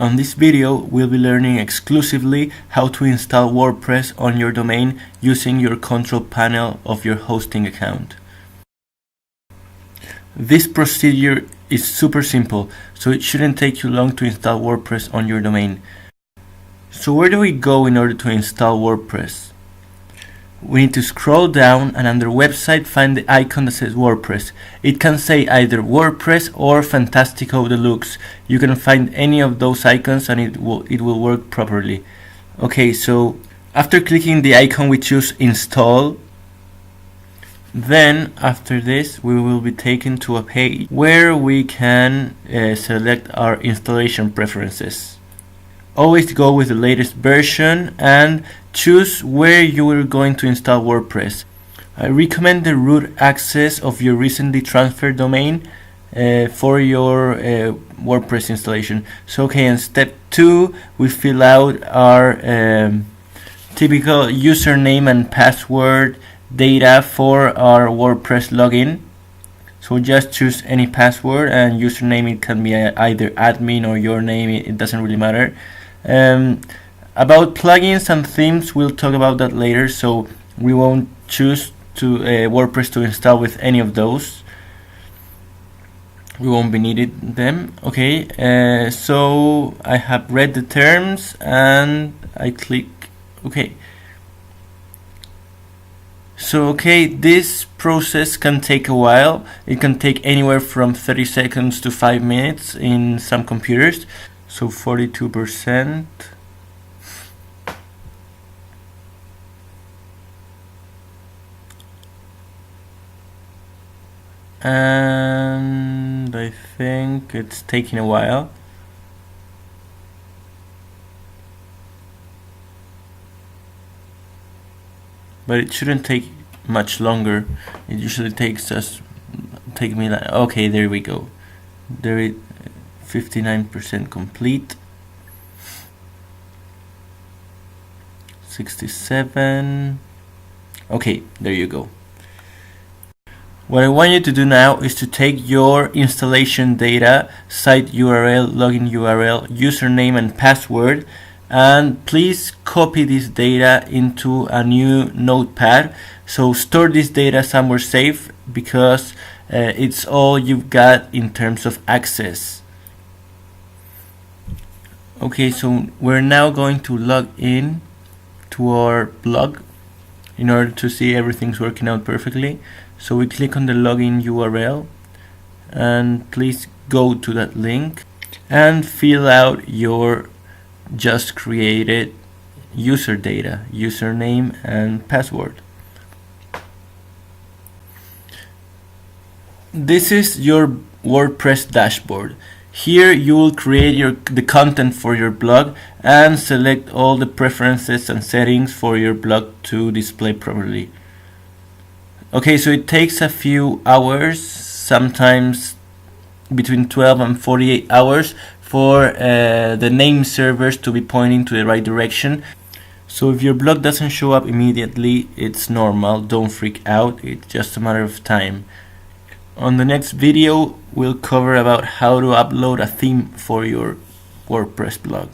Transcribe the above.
On this video, we'll be learning exclusively how to install WordPress on your domain using your control panel of your hosting account. This procedure is super simple, so it shouldn't take you long to install WordPress on your domain. So where do we go in order to install WordPress? We need to scroll down and under website find the icon that says WordPress. It can say either WordPress or Fantastico Deluxe. You can find any of those icons and it will work properly. Okay, so after clicking the icon we choose install. Then after this we will be taken to a page where we can select our installation preferences. Always go with the latest version and choose where you are going to install WordPress. I recommend the root access of your recently transferred domain for your WordPress installation. So okay, in step 2 we fill out our typical username and password data for our WordPress login. So just choose any password, and username, it can be either admin or your name, it doesn't really matter. About plugins and themes, we'll talk about that later, so we won't choose to WordPress to install with any of those. We won't be needing them. Okay, so I have read the terms and I click OK. So okay, this process can take a while. It can take anywhere from 30 seconds to 5 minutes in some computers. So 42%. And I think it's taking a while. But it shouldn't take much longer. It usually take me like, okay, there we go. There it 59% complete. 67. Okay, there you go. What I want you to do now is to take your installation data, site URL, login URL, username and password, and please copy this data into a new notepad. So store this data somewhere safe, because it's all you've got in terms of access. Okay, so we're now going to log in to our blog in order to see everything's working out perfectly. So we click on the login URL and please go to that link and fill out your just created user data, username and password. This is your WordPress dashboard. Here you will create the content for your blog and select all the preferences and settings for your blog to display properly. Okay, so it takes a few hours, sometimes between 12 and 48 hours for the name servers to be pointing to the right direction. So if your blog doesn't show up immediately, it's normal, don't freak out, it's just a matter of time. On the next video, we'll cover about how to upload a theme for your WordPress blog.